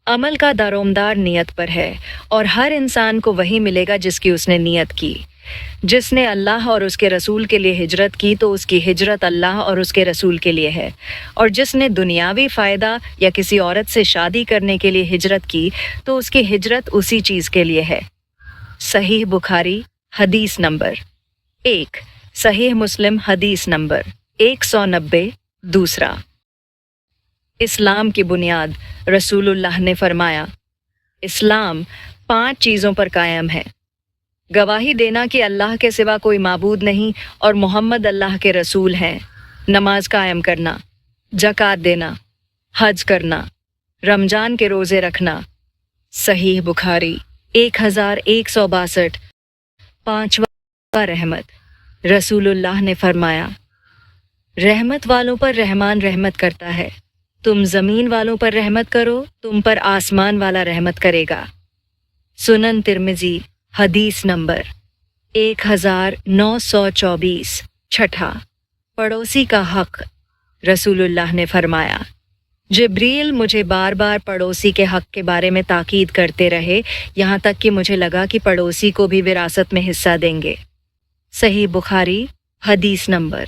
عمل کا دارومدار نیت پر ہے اور ہر انسان کو وہی ملے گا جس کی اس نے نیت کی۔ جس نے اللہ اور اس کے رسول کے لیے ہجرت کی تو اس کی ہجرت اللہ اور اس کے رسول کے لیے ہے، اور جس نے دنیاوی فائدہ یا کسی عورت سے شادی کرنے کے لیے ہجرت کی تو اس کی ہجرت اسی چیز کے لیے ہے۔ صحیح بخاری حدیث نمبر 1، صحیح مسلم حدیث نمبر 190۔ دوسرا، اسلام کی بنیاد۔ رسول اللہ نے فرمایا، اسلام 5 چیزوں پر قائم ہے: گواہی دینا کہ اللہ کے سوا کوئی معبود نہیں اور محمد اللہ کے رسول ہیں، نماز قائم کرنا، زکوٰۃ دینا، حج کرنا، رمضان کے روزے رکھنا۔ صحیح بخاری 1162۔ پانچواں، رحمت۔ رسول اللہ نے فرمایا، رحمت والوں پر رحمان رحمت کرتا ہے، تم زمین والوں پر رحمت کرو، تم پر آسمان والا رحمت کرے گا۔ سنن ترمذی حدیث نمبر 1924۔ چھٹا، پڑوسی کا حق۔ رسول اللہ نے فرمایا، جبریل مجھے بار بار پڑوسی کے حق کے بارے میں تاکید کرتے رہے، یہاں تک کہ مجھے لگا کہ پڑوسی کو بھی وراثت میں حصہ دیں گے۔ صحیح بخاری حدیث نمبر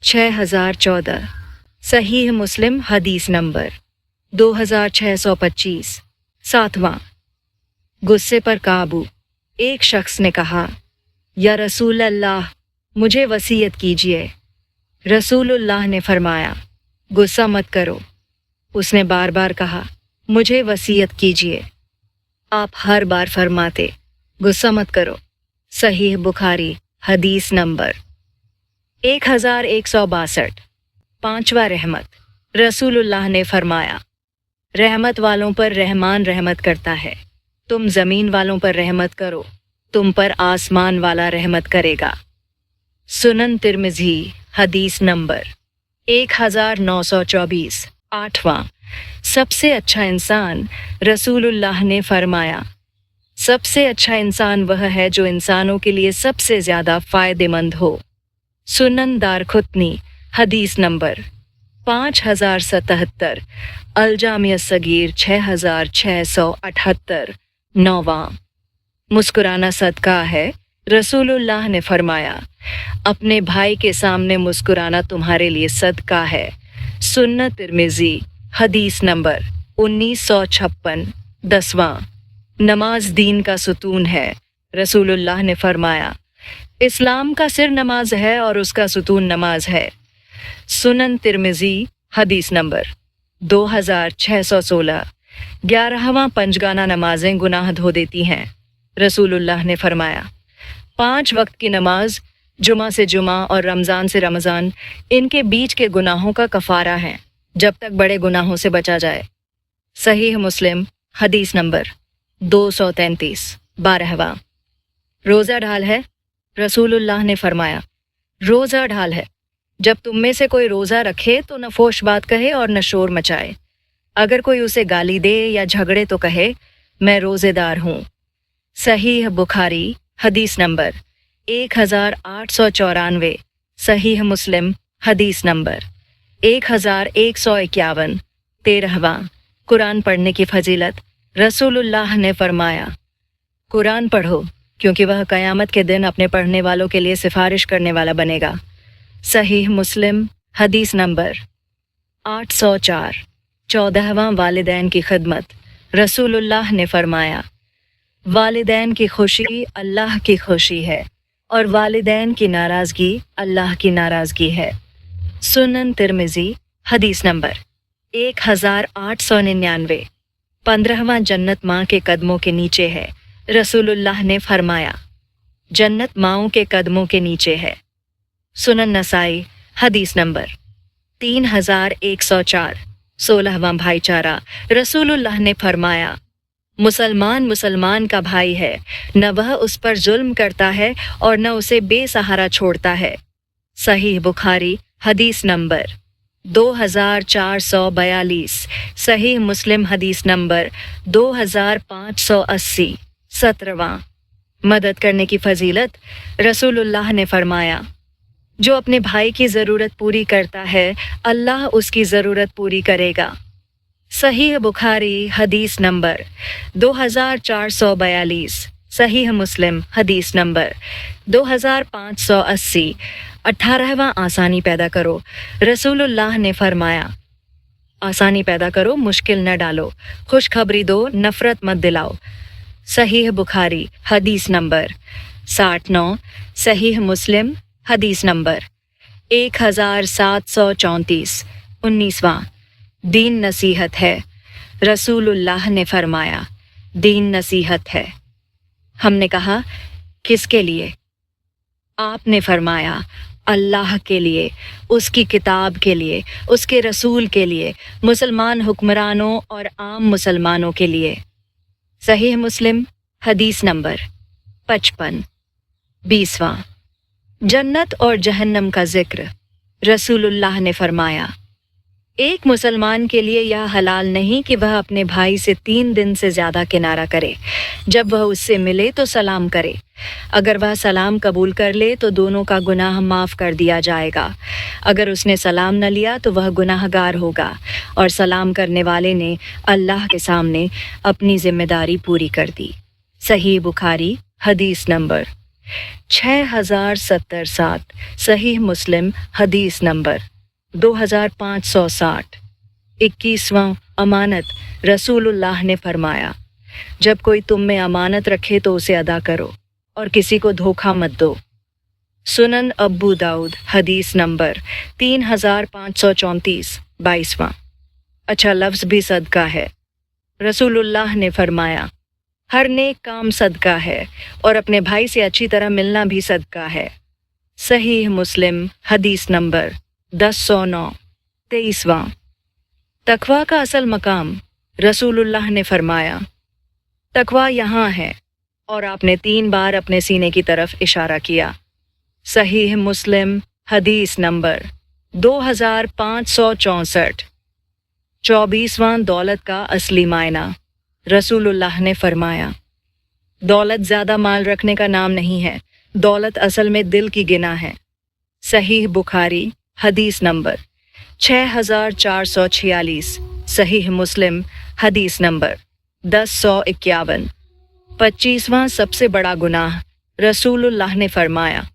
6014۔ صحیح مسلم حدیث نمبر 2625۔ ساتواں، غصے پر قابو۔ ایک شخص نے کہا، یا رسول اللہ، مجھے وصیت کیجیے۔ رسول اللہ نے فرمایا، غصہ مت کرو۔ اس نے بار بار کہا، مجھے وصیت کیجیے۔ آپ ہر بار فرماتے، غصہ مت کرو۔ صحیح بخاری حدیث نمبر 1162۔ پانچواں، رحمت۔ رسول اللہ نے فرمایا، رحمت والوں پر رحمان رحمت کرتا ہے، تم زمین والوں پر رحمت کرو، تم پر آسمان والا رحمت کرے گا۔ سنن ترمذی حدیث نمبر 1924۔ آٹھواں، سب سے اچھا انسان۔ رسول اللہ نے فرمایا، سب سے اچھا انسان وہ ہے جو انسانوں کے لیے سب سے زیادہ فائدہ مند ہو۔ سنن دارقطنی حدیث نمبر 5077۔ الجامع الصغیر 6678۔ نواں، مسکرانا صدقہ ہے۔ رسول اللہ نے فرمایا، اپنے بھائی کے سامنے مسکرانا تمہارے لیے صدقہ ہے۔ سنن ترمذی حدیث نمبر 1956۔ دسواں، نماز دین کا ستون ہے۔ رسول اللہ نے فرمایا، اسلام کا سر نماز ہے اور اس کا ستون نماز ہے۔ سنن ترمذی حدیث نمبر 2616۔ 11واں، پنجگانہ نمازیں گناہ دھو دیتی ہیں۔ رسول اللہ نے فرمایا، 5 وقت کی نماز، جمعہ سے جمعہ اور رمضان سے رمضان، ان کے بیچ کے گناہوں کا کفارہ ہے، جب تک بڑے گناہوں سے بچا جائے۔ صحیح مسلم حدیث نمبر 233۔ 12واں، روزہ ڈھال ہے۔ رسول اللہ نے فرمایا، روزہ ڈھال ہے، جب تم میں سے کوئی روزہ رکھے تو نہ فحش بات کہے اور نہ شور مچائے۔ اگر کوئی اسے گالی دے یا جھگڑے تو کہے، میں روزے دار ہوں۔ صحیح بخاری حدیث نمبر 1894۔ صحیح مسلم حدیث نمبر 1151۔ 13واں، قرآن پڑھنے کی فضیلت۔ رسول اللہ نے فرمایا، قرآن پڑھو کیونکہ وہ قیامت کے دن اپنے پڑھنے والوں کے لیے سفارش کرنے والا بنے گا۔ صحیح مسلم حدیث نمبر 804۔ 14واں، والدین کی خدمت۔ رسول اللہ نے فرمایا، والدین کی خوشی اللہ کی خوشی ہے اور والدین کی ناراضگی اللہ کی ناراضگی ہے۔ سنن ترمذی حدیث نمبر 1899۔ 15واں، جنت ماں کے قدموں کے نیچے ہے۔ رسول اللہ نے فرمایا، جنت ماؤں کے قدموں کے نیچے ہے۔ سنن نسائی حدیث نمبر 3104۔ 16واں، بھائی چارہ۔ رسول اللہ نے فرمایا، مسلمان مسلمان کا بھائی ہے، نہ وہ اس پر ظلم کرتا ہے اور نہ اسے بے سہارا چھوڑتا ہے۔ صحیح بخاری حدیث نمبر 2442۔ صحیح مسلم حدیث نمبر 2580۔ 17واں، مدد کرنے کی فضیلت۔ رسول اللہ نے فرمایا، جو اپنے بھائی کی ضرورت پوری کرتا ہے اللہ اس کی ضرورت پوری کرے گا۔ सहीह बुखारी हदीस नंबर 2442, सहीह मुस्लिम हदीस नंबर 2580। 18वां आसानी पैदा करो। रसूलुल्लाह ने फरमाया, आसानी पैदा करो, मुश्किल न डालो, खुशखबरी दो, नफरत मत दिलाओ। सहीह बुखारी हदीस नंबर 69, सहीह मुस्लिम हदीस नंबर 1734। 19वां, दीन नसीहत है। रसूलुल्लाह ने फरमाया, दीन नसीहत है। हमने कहा, किसके लिए? आपने फरमाया, अल्लाह के लिए, उसकी किताब के लिए, उसके रसूल के लिए, मुसलमान हुक्मरानों और आम मुसलमानों के लिए। सहीह मुस्लिम हदीस नंबर 55। 20वां, जन्नत और जहन्नम का जिक्र। रसूलुल्लाह ने फरमाया, एक मुसलमान के लिए यह हलाल नहीं कि वह अपने भाई से 3 दिन से ज़्यादा किनारा करे। जब वह उससे मिले तो सलाम करे। अगर वह सलाम कबूल कर ले तो दोनों का गुनाह माफ़ कर दिया जाएगा। अगर उसने सलाम न लिया तो वह गुनाहगार होगा, और सलाम करने वाले ने अल्लाह के सामने अपनी जिम्मेदारी पूरी कर दी। सही बुखारी हदीस नंबर 6077। सहीह मुस्लिम हदीस नंबर 2560। 21वां, अमानत। रसूलुल्लाह ने फरमाया, जब कोई तुम में अमानत रखे तो उसे अदा करो और किसी को धोखा मत दो। सुनन अब्बू दाऊद हदीस नंबर 3534। 22वां, अच्छा लफ्ज़ भी सदका है। रसूलुल्लाह ने फरमाया, हर नेक काम सदका है और अपने भाई से अच्छी तरह मिलना भी सदका है। सहीह मुस्लिम हदीस नंबर 1009। 23वां, तकवा का असल मकाम। रसूलुल्लाह ने फरमाया, तकवा यहाँ है, और आपने 3 बार अपने सीने की तरफ इशारा किया। सहीह मुस्लिम हदीस नंबर 2564। 24वां, दौलत का असली मायना। रसूलुल्लाह ने फरमाया, दौलत ज़्यादा माल रखने का नाम नहीं है, दौलत असल में दिल की गिना है। सहीह बुखारी हदीस नंबर 6446। सहीह मुस्लिम हदीस नंबर 1051। 25वां, सबसे बड़ा गुनाह। रसूलुल्लाह ने फरमाया,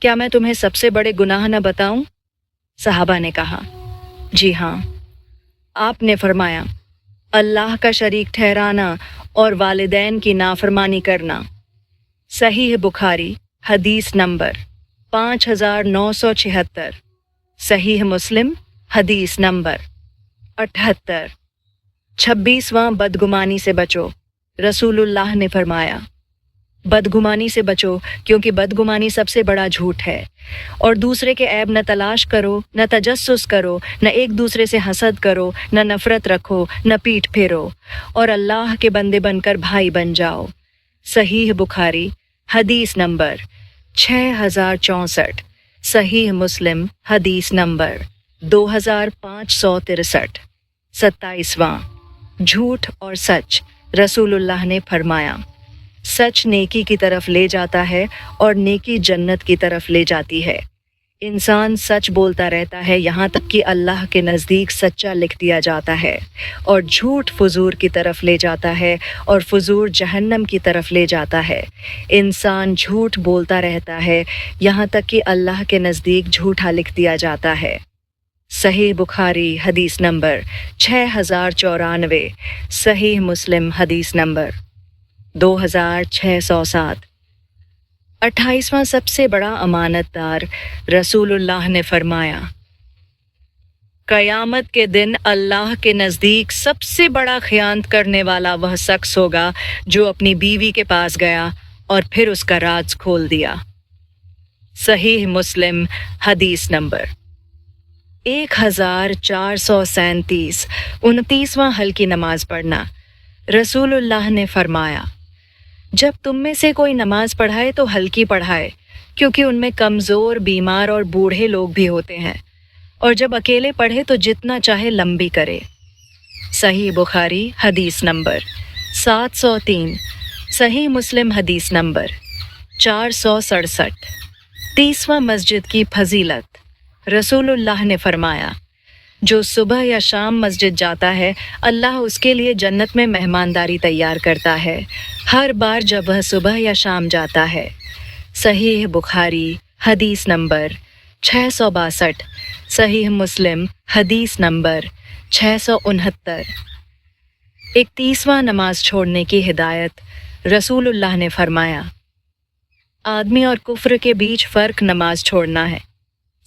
क्या मैं तुम्हें सबसे बड़े गुनाह न बताऊं? सहाबा ने कहा, जी हाँ। आपने फरमाया, अल्लाह का शरीक ठहराना और वालिदैन की नाफरमानी करना। सहीह बुखारी हदीस नंबर 5976। सहीह मुस्लिम हदीस नंबर 78। 26वां, बदगुमानी से बचो। रसूलुल्लाह ने फरमाया, बदगुमानी से बचो, क्योंकि बदगुमानी सबसे बड़ा झूठ है। और दूसरे के ऐब न तलाश करो, न तजस्सुस करो, न एक दूसरे से हसद करो, न नफरत रखो, न पीठ फेरो, और अल्लाह के बंदे बनकर भाई बन जाओ। सहीह बुखारी हदीस नंबर 6064। सहीह मुस्लिम हदीस नंबर 2563। 27वां, झूठ और सच। रसूलुल्लाह ने फरमाया, सच नेकी की तरफ ले जाता है और नेकी जन्नत की तरफ ले जाती है। इंसान सच बोलता रहता है यहाँ तक कि अल्लाह के नज़दीक सच्चा लिख दिया जाता है, और झूठ फुजूर की तरफ ले जाता है और फुजूर जहन्नम की तरफ ले जाता है। इंसान झूठ बोलता रहता है यहाँ तक कि अल्लाह के नज़दीक झूठा लिख दिया जाता है। सहीह बुखारी हदीस नंबर 6094। सहीह मुस्लिम हदीस नंबर 2607। 28वां, सबसे बड़ा अमानतदार। रसूलुल्लाह ने फरमाया, क़यामत के दिन अल्लाह के नज़दीक सबसे बड़ा खयानत करने वाला वह शख्स होगा जो अपनी बीवी के पास गया और फिर उसका राज खोल दिया। सहीह मुस्लिम हदीस नंबर 1437। 29वां, हल्की नमाज पढ़ना। रसूलुल्लाह ने फरमाया, जब तुम में से कोई नमाज पढ़ाए तो हल्की पढ़ाए, क्योंकि उनमें कमज़ोर, बीमार और बूढ़े लोग भी होते हैं, और जब अकेले पढ़े तो जितना चाहे लंबी करे। सही बुखारी हदीस नंबर 703। सही मुस्लिम हदीस नंबर 467। 30वां, मस्जिद की फजीलत। रसूलुल्लाह ने फरमाया, जो सुबह या शाम मस्जिद जाता है अल्लाह उसके लिए जन्नत में मेहमानदारी तैयार करता है, हर बार जब वह सुबह या शाम जाता है। सहीह बुखारी हदीस नंबर 662, सहीह मुस्लिम हदीस नंबर 669। 31वां नमाज छोड़ने की हिदायत। रसूलुल्लाह ने फरमाया, आदमी और कुफ्र के बीच फ़र्क नमाज छोड़ना है।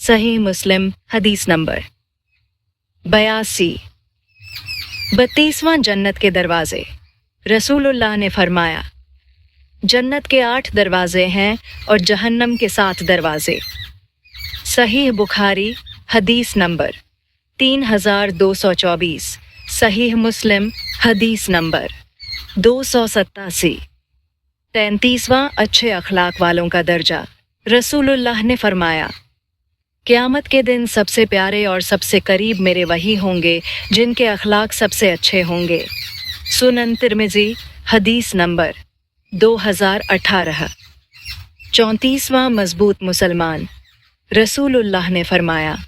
सहीह मुस्लिम हदीस नंबर 82। 32वां जन्नत के दरवाज़े। रसूलुल्लाह ने फरमाया, जन्नत के 8 दरवाज़े हैं और जहन्नम के 7 दरवाज़े। सहीह बुखारी हदीस नंबर 3224, सहीह मुस्लिम हदीस नंबर 287। 33वां अच्छे अखलाक वालों का दर्जा। रसूलुल्लाह ने फरमाया, क़यामत के दिन सबसे प्यारे और सबसे करीब मेरे वही होंगे जिनके अखलाक सबसे अच्छे होंगे। सुनन तिर्मिज़ी हदीस नंबर 2018। 34वां मजबूत मुसलमान। रसूलुल्लाह ने फरमाया,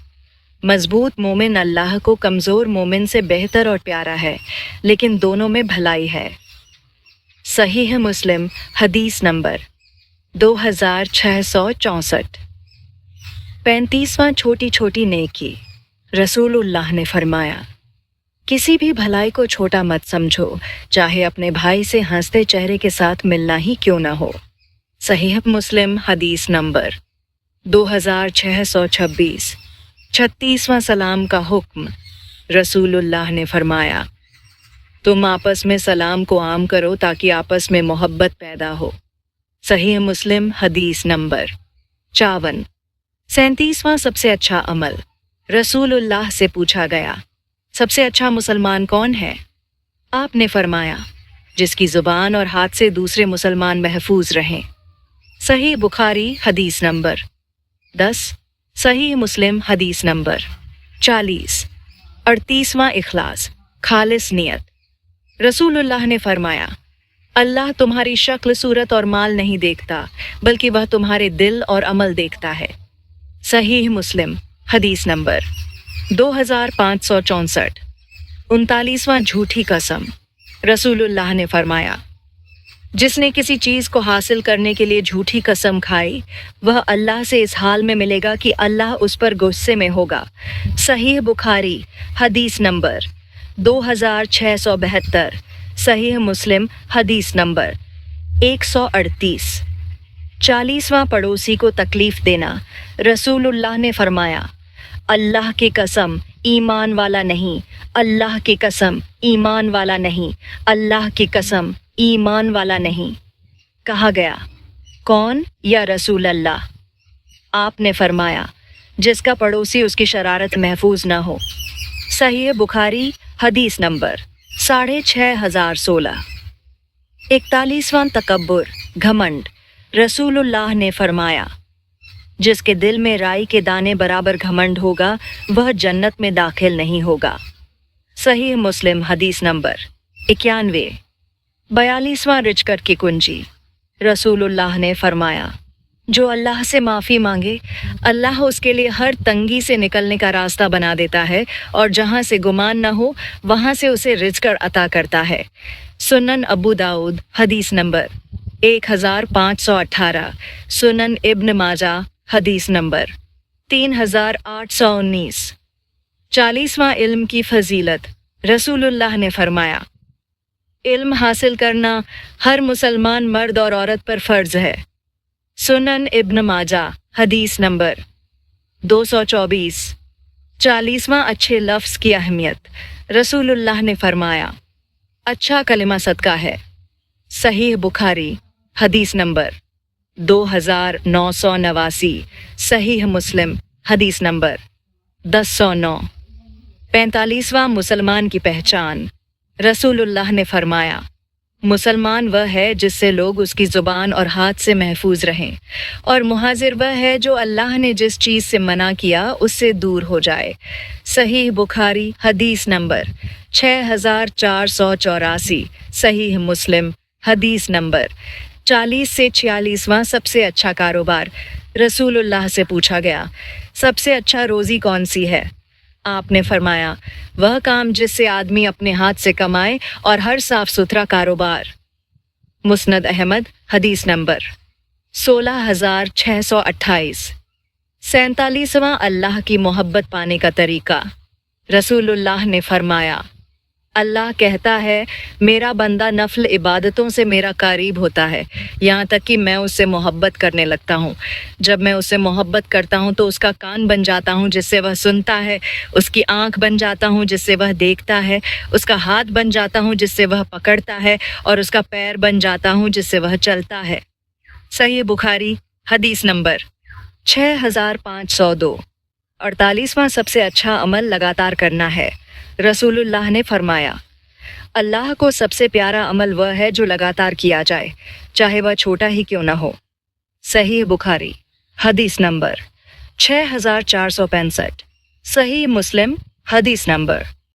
मजबूत मोमिन अल्लाह को कमज़ोर मोमिन से बेहतर और प्यारा है, लेकिन दोनों में भलाई है। सहीह मुस्लिम हदीस नंबर 2664। 35वां छोटी छोटी नेकी। रसूलुल्लाह ने फरमाया, किसी भी भलाई को छोटा मत समझो, चाहे अपने भाई से हंसते चेहरे के साथ मिलना ही क्यों न हो। सहीह मुस्लिम हदीस नंबर 2626। 36वां सलाम का हुक्म। रसूलुल्लाह ने फरमाया, तुम आपस में सलाम को आम करो ताकि आपस में मोहब्बत पैदा हो। सहीह मुस्लिम हदीस नंबर 54। 37वां सबसे अच्छा अमल। रसूलुल्लाह से पूछा गया, सबसे अच्छा मुसलमान कौन है? आपने फरमाया, जिसकी ज़ुबान और हाथ से दूसरे मुसलमान महफूज रहें। सही बुखारी हदीस नंबर 10, सही मुस्लिम हदीस नंबर 40। 38वां इखलास, खालिस नियत। रसूलुल्लाह ने फरमाया, अल्लाह तुम्हारी शक्ल, सूरत और माल नहीं देखता, बल्कि वह तुम्हारे दिल और अमल देखता है। सहीह मुस्लिम हदीस नंबर 2564। 39वां झूठी कसम। रसूलुल्लाह ने फरमाया, जिसने किसी चीज़ को हासिल करने के लिए झूठी कसम खाई, वह अल्लाह से इस हाल में मिलेगा कि अल्लाह उस पर गुस्से में होगा। सहीह बुखारी हदीस नंबर 2672, सहीह मुस्लिम हदीस नंबर 138। 40वां पड़ोसी को तकलीफ देना। रसूलुल्लाह ने फरमाया, अल्लाह की कसम ईमान वाला नहीं, अल्लाह की कसम ईमान वाला नहीं, अल्लाह की कसम ईमान वाला नहीं। कहा गया, कौन या रसूल अल्लाह? आपने फरमाया, जिसका पड़ोसी उसकी शरारत महफूज न हो। सहीह बुखारी हदीस नंबर 6516। 41वां तकब्बुर, घमंड। रसूलुल्लाह ने फरमाया, जिसके दिल में राई के दाने बराबर घमंड होगा, वह जन्नत में दाखिल नहीं होगा। सहीह मुस्लिम हदीस नंबर 91। 42वां रिचकर की कुंजी। रसूलुल्लाह ने फरमाया, जो अल्लाह से माफ़ी मांगे, अल्लाह उसके लिए हर तंगी से निकलने का रास्ता बना देता है, और जहाँ से गुमान न हो वहाँ से उसे रिज़्क़ अता करता है। सुनन अबू दाऊद हदीस नंबर 1518। सुनन इब्न माजा हदीस नंबर 3819। 40वां इल्म की फजीलत। रसूलुल्लाह ने फरमाया, इल्म हासिल करना हर मुसलमान मर्द और औरत पर फ़र्ज़ है। सुनन इब्न माजा हदीस नंबर 224। 40वां अच्छे लफ्ज़ की अहमियत। रसूलुल्लाह ने फरमाया, अच्छा कलिमा सदका है। सहीह बुखारी हदीस नंबर 2989। सहीह मुस्लिम हदीस नंबर 1009। 45वां मुसलमान की पहचान। रसूलुल्लाह ने फरमाया, मुसलमान वह है जिससे लोग उसकी ज़ुबान और हाथ से महफूज रहें, और मुहाजिर वह है जो अल्लाह ने जिस चीज़ से मना किया उससे दूर हो जाए। सहीह बुखारी हदीस नंबर 6484। सहीह मुस्लिम हदीस नंबर 40 से 46वां सबसे अच्छा कारोबार। रसूलुल्लाह से पूछा गया, सबसे अच्छा रोज़ी कौन सी है? آپ نے فرمایا وہ کام جس سے آدمی اپنے ہاتھ سے کمائے اور ہر صاف ستھرا کاروبار۔ مسند احمد حدیث نمبر 16628۔ 47واں اللہ کی محبت پانے کا طریقہ۔ رسول اللہ نے فرمایا اللہ کہتا ہے میرا بندہ نفل عبادتوں سے میرا قریب ہوتا ہے یہاں تک کہ میں اس سے محبت کرنے لگتا ہوں۔ جب میں اس سے محبت کرتا ہوں تو اس کا کان بن جاتا ہوں جس سے وہ سنتا ہے، اس کی آنکھ بن جاتا ہوں جس سے وہ دیکھتا ہے، اس کا ہاتھ بن جاتا ہوں جس سے وہ پکڑتا ہے، اور اس کا پیر بن جاتا ہوں جس سے وہ چلتا ہے۔ صحیح بخاری حدیث نمبر 6502۔ 48واں سب سے اچھا عمل لگاتار کرنا ہے۔ رسول اللہ نے فرمایا اللہ کو سب سے پیارا عمل وہ ہے جو لگاتار کیا جائے چاہے وہ چھوٹا ہی کیوں نہ ہو۔ صحیح بخاری حدیث نمبر 6465۔ صحیح مسلم حدیث نمبر